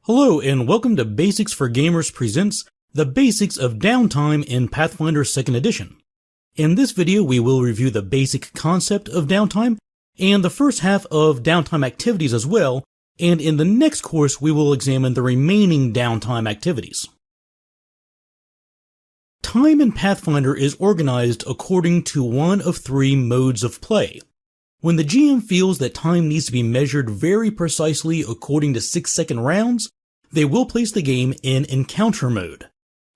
Hello and welcome to Basics for Gamers presents the basics of Downtime in Pathfinder 2nd Edition. In this video we will review the basic concept of downtime and the first half of downtime activities as well, and in the next course we will examine the remaining downtime activities. Time in Pathfinder is organized according to one of three modes of play. When the GM feels that time needs to be measured very precisely according to 6-second rounds, they will place the game in encounter mode.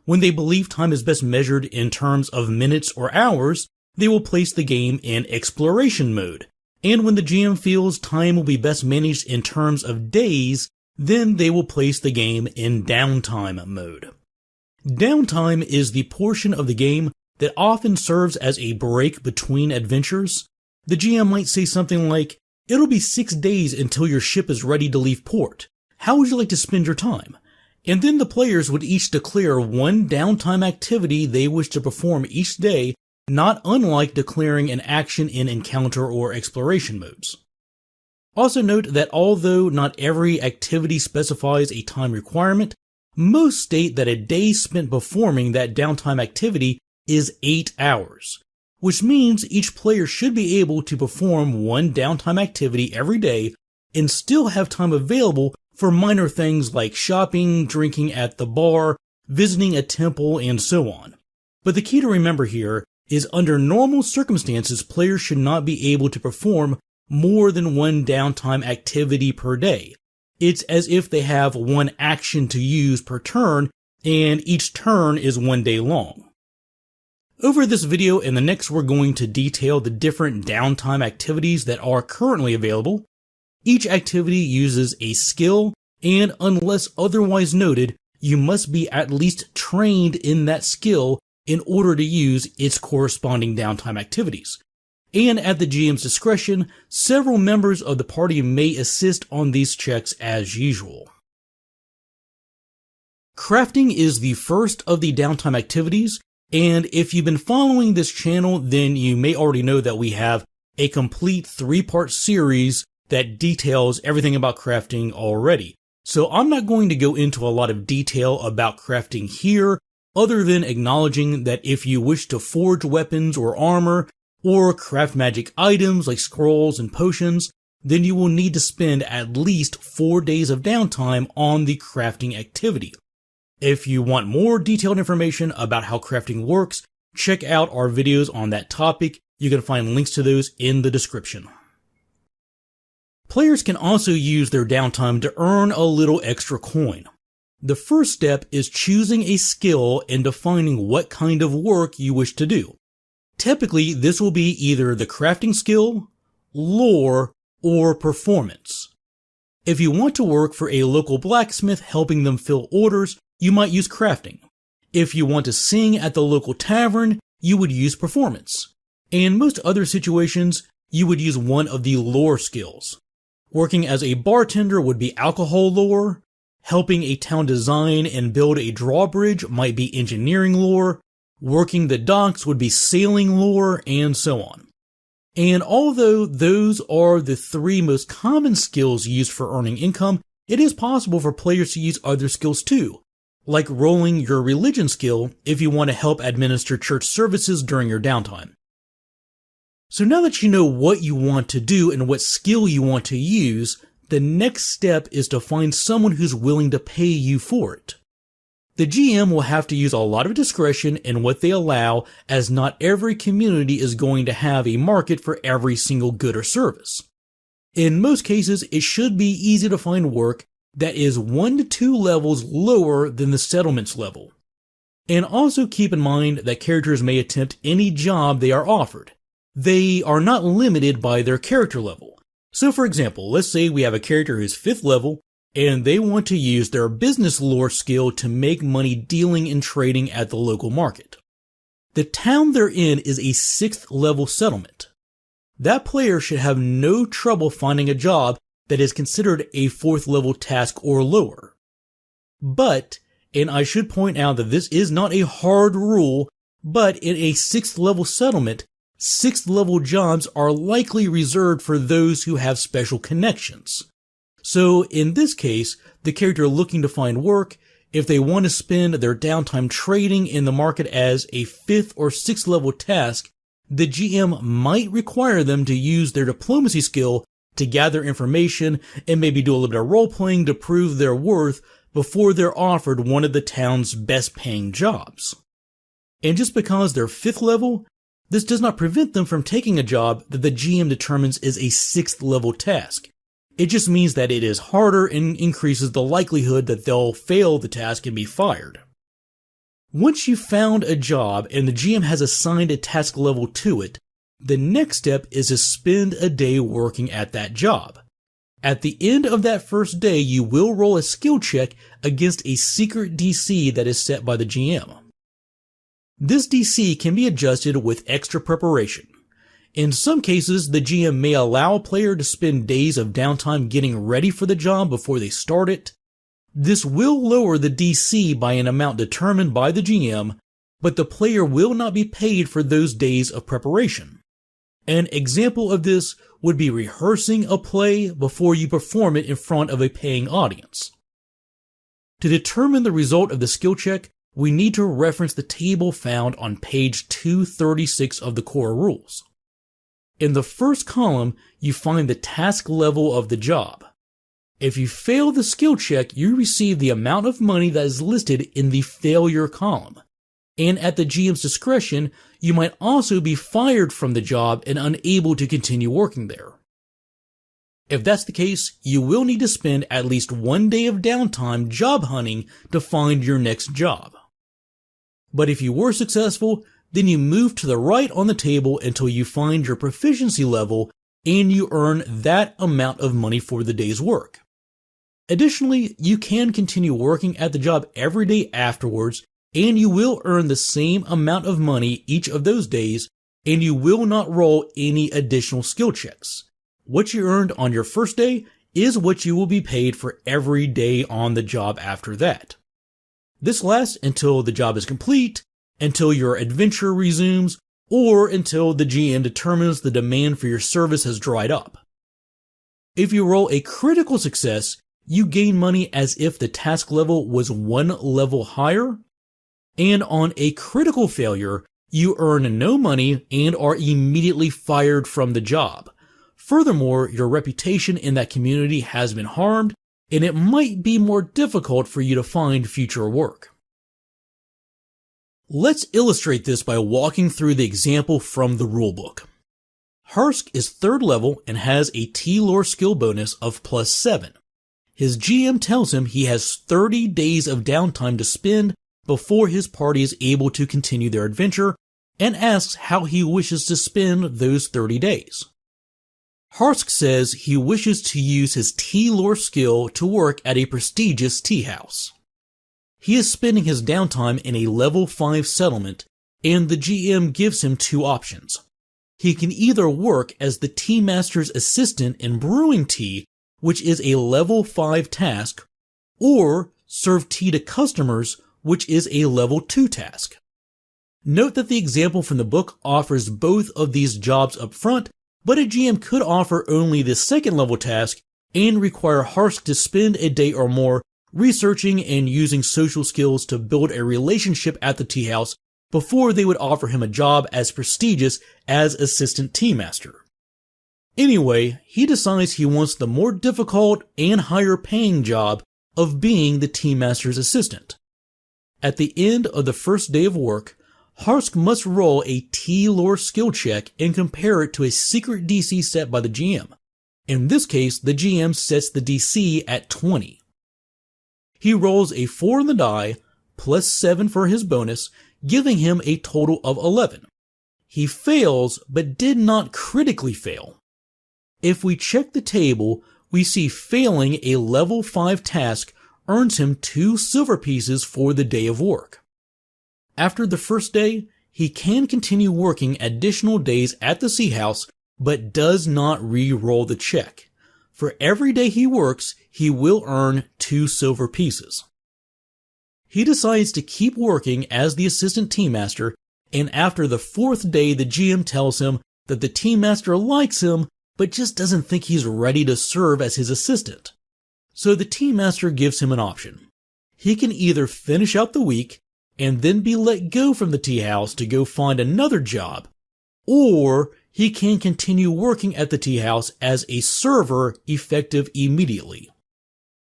When they believe time is best measured in terms of minutes or hours, they will place the game in exploration mode. And when the GM feels time will be best managed in terms of days, then they will place the game in downtime mode. Downtime is the portion of the game that often serves as a break between adventures. The GM might say something like, "It'll be 6 days until your ship is ready to leave port. How would you like to spend your time?" And then the players would each declare one downtime activity they wish to perform each day, not unlike declaring an action in encounter or exploration modes. Also note that although not every activity specifies a time requirement, most state that a day spent performing that downtime activity is 8 hours, which means each player should be able to perform one downtime activity every day and still have time available for minor things like shopping, drinking at the bar, visiting a temple, and so on. But the key to remember here is under normal circumstances, players should not be able to perform more than one downtime activity per day. It's as if they have one action to use per turn, and each turn is 1 day long. Over this video and the next, we're going to detail the different downtime activities that are currently available. Each activity uses a skill, and unless otherwise noted, you must be at least trained in that skill in order to use its corresponding downtime activities. And at the GM's discretion, several members of the party may assist on these checks as usual. Crafting is the first of the downtime activities, and if you've been following this channel, then you may already know that we have a complete 3-part series that details everything about crafting already. So I'm not going to go into a lot of detail about crafting here, other than acknowledging that if you wish to forge weapons or armor, or craft magic items like scrolls and potions, then you will need to spend at least 4 days of downtime on the crafting activity. If you want more detailed information about how crafting works, check out our videos on that topic. You can find links to those in the description. Players can also use their downtime to earn a little extra coin. The first step is choosing a skill and defining what kind of work you wish to do. Typically, this will be either the crafting skill, lore, or performance. If you want to work for a local blacksmith helping them fill orders, you might use crafting. If you want to sing at the local tavern, you would use performance. In most other situations, you would use one of the lore skills. Working as a bartender would be alcohol lore. Helping a town design and build a drawbridge might be engineering lore. Working the docks would be sailing lore, and so on. And although those are the 3 most common skills used for earning income, it is possible for players to use other skills too, like rolling your religion skill if you want to help administer church services during your downtime. So now that you know what you want to do and what skill you want to use, the next step is to find someone who's willing to pay you for it. The GM will have to use a lot of discretion in what they allow, as not every community is going to have a market for every single good or service. In most cases, it should be easy to find work that is 1 to 2 levels lower than the settlements level. And also keep in mind that characters may attempt any job they are offered. They are not limited by their character level. So for example, let's say we have a character who's 5th level, and they want to use their business lore skill to make money dealing and trading at the local market. The town they're in is a 6th level settlement. That player should have no trouble finding a job that is considered a 4th level task or lower. But, and I should point out that this is not a hard rule, but in a 6th level settlement, 6th level jobs are likely reserved for those who have special connections. So in this case, the character looking to find work, if they want to spend their downtime trading in the market as a 5th or 6th level task, the GM might require them to use their diplomacy skill to gather information and maybe do a little bit of role-playing to prove their worth before they're offered one of the town's best-paying jobs. And just because they're 5th level, this does not prevent them from taking a job that the GM determines is a 6th level task. It just means that it is harder and increases the likelihood that they'll fail the task and be fired. Once you've found a job and the GM has assigned a task level to it, the next step is to spend a day working at that job. At the end of that first day, you will roll a skill check against a secret DC that is set by the GM. This DC can be adjusted with extra preparation. In some cases, the GM may allow a player to spend days of downtime getting ready for the job before they start it. This will lower the DC by an amount determined by the GM, but the player will not be paid for those days of preparation. An example of this would be rehearsing a play before you perform it in front of a paying audience. To determine the result of the skill check, we need to reference the table found on page 236 of the core rules. In the first column, you find the task level of the job. If you fail the skill check, you receive the amount of money that is listed in the failure column. And at the GM's discretion, you might also be fired from the job and unable to continue working there. If that's the case, you will need to spend at least 1 day of downtime job hunting to find your next job. But if you were successful, then you move to the right on the table until you find your proficiency level and you earn that amount of money for the day's work. Additionally, you can continue working at the job every day afterwards, and you will earn the same amount of money each of those days, and you will not roll any additional skill checks. What you earned on your first day is what you will be paid for every day on the job after that. This lasts until the job is complete, until your adventure resumes, or until the GM determines the demand for your service has dried up. If you roll a critical success, you gain money as if the task level was 1 level higher, and on a critical failure, you earn no money and are immediately fired from the job. Furthermore, your reputation in that community has been harmed, and it might be more difficult for you to find future work. Let's illustrate this by walking through the example from the rulebook. Harsk is 3rd level and has a T-lore skill bonus of +7. His GM tells him he has 30 days of downtime to spend before his party is able to continue their adventure, and asks how he wishes to spend those 30 days. Harsk says he wishes to use his T-lore skill to work at a prestigious tea house. He is spending his downtime in a level 5 settlement, and the GM gives him 2 options. He can either work as the tea master's assistant in brewing tea, which is a level 5 task, or serve tea to customers, which is a level 2 task. Note that the example from the book offers both of these jobs up front, but a GM could offer only the 2nd level task and require Harsk to spend a day or more researching and using social skills to build a relationship at the tea house before they would offer him a job as prestigious as assistant tea master. Anyway, he decides he wants the more difficult and higher paying job of being the tea master's assistant. At the end of the first day of work, Harsk must roll a T-lore skill check and compare it to a secret DC set by the GM. In this case, the GM sets the DC at 20. He rolls a 4 on the die, plus 7 for his bonus, giving him a total of 11. He fails, but did not critically fail. If we check the table, we see failing a level 5 task earns him 2 silver pieces for the day of work. After the first day, he can continue working additional days at the tea house, but does not re-roll the check. For every day he works, he will earn 2 silver pieces. He decides to keep working as the assistant tea master, and after the 4th day, the GM tells him that the tea master likes him, but just doesn't think he's ready to serve as his assistant. So the Tea Master gives him an option. He can either finish out the week and then be let go from the tea house to go find another job, or he can continue working at the tea house as a server effective immediately.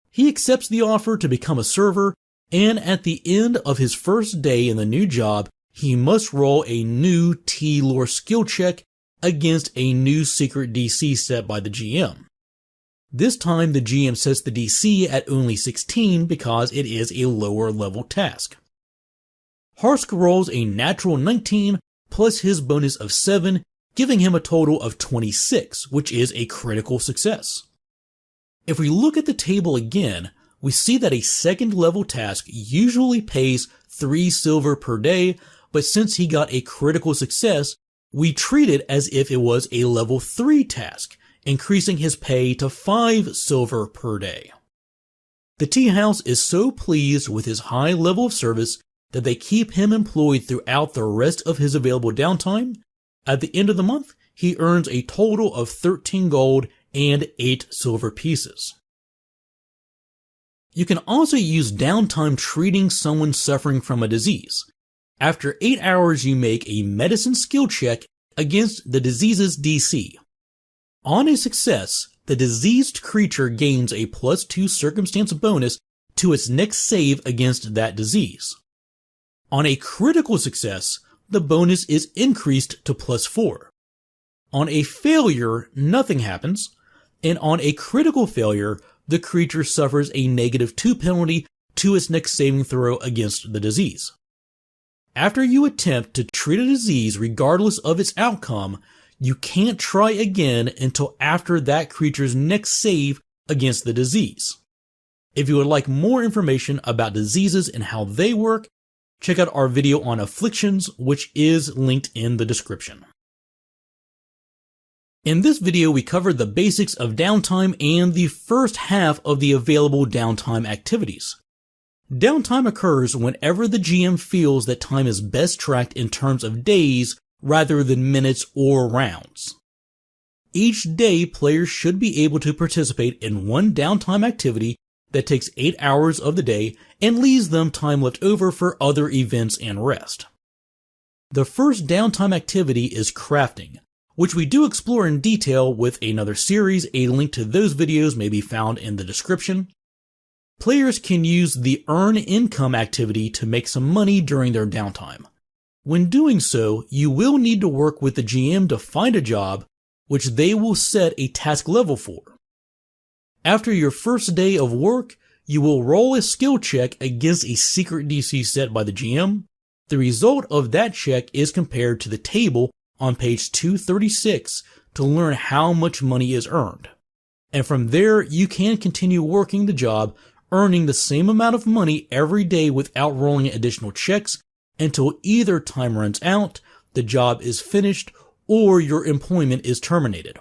He accepts the offer to become a server, and at the end of his first day in the new job, he must roll a new tea lore skill check against a new secret DC set by the GM. This time the GM sets the DC at only 16 because it is a lower level task. Harsk rolls a natural 19 plus his bonus of 7, giving him a total of 26, which is a critical success. If we look at the table again, we see that a second level task usually pays 3 silver per day, but since he got a critical success, we treat it as if it was a level 3 task, increasing his pay to 5 silver per day. The tea house is so pleased with his high level of service that they keep him employed throughout the rest of his available downtime. At the end of the month, he earns a total of 13 gold and 8 silver pieces. You can also use downtime treating someone suffering from a disease. After 8 hours, you make a medicine skill check against the disease's DC. On a success, the diseased creature gains a +2 circumstance bonus to its next save against that disease. On a critical success, the bonus is increased to +4. On a failure, nothing happens, and on a critical failure, the creature suffers a -2 penalty to its next saving throw against the disease. After you attempt to treat a disease regardless of its outcome, you can't try again until after that creature's next save against the disease. If you would like more information about diseases and how they work, check out our video on afflictions, which is linked in the description. In this video, we covered the basics of downtime and the first half of the available downtime activities. Downtime occurs whenever the GM feels that time is best tracked in terms of days rather than minutes or rounds. Each day, players should be able to participate in one downtime activity that takes 8 hours of the day and leaves them time left over for other events and rest. The first downtime activity is crafting, which we do explore in detail with another series. A link to those videos may be found in the description. Players can use the Earn Income activity to make some money during their downtime. When doing so, you will need to work with the GM to find a job, which they will set a task level for. After your first day of work, you will roll a skill check against a secret DC set by the GM. The result of that check is compared to the table on page 236 to learn how much money is earned. And from there, you can continue working the job, earning the same amount of money every day without rolling additional checks until either time runs out, the job is finished, or your employment is terminated.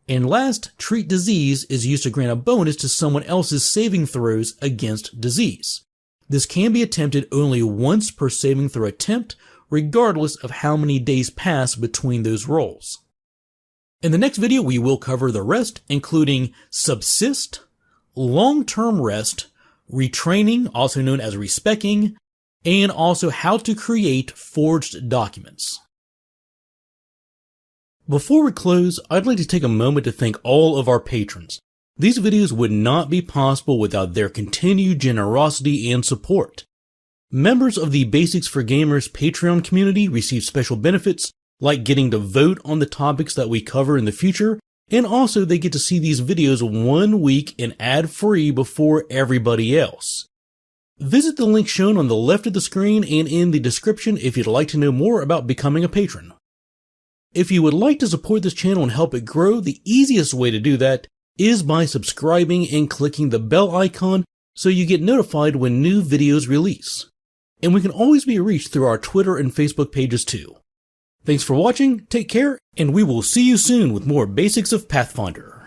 And last, Treat Disease is used to grant a bonus to someone else's saving throws against disease. This can be attempted only once per saving throw attempt, regardless of how many days pass between those rolls. In the next video, we will cover the rest, including Subsist, Long-Term Rest, Retraining, also known as Respecking, and also how to create forged documents. Before we close, I'd like to take a moment to thank all of our patrons. These videos would not be possible without their continued generosity and support. Members of the Basics for Gamers Patreon community receive special benefits, like getting to vote on the topics that we cover in the future, and also they get to see these videos 1 week and ad-free before everybody else. Visit the link shown on the left of the screen and in the description if you'd like to know more about becoming a patron. If you would like to support this channel and help it grow, the easiest way to do that is by subscribing and clicking the bell icon so you get notified when new videos release. And we can always be reached through our Twitter and Facebook pages too. Thanks for watching, take care, and we will see you soon with more Basics of Pathfinder.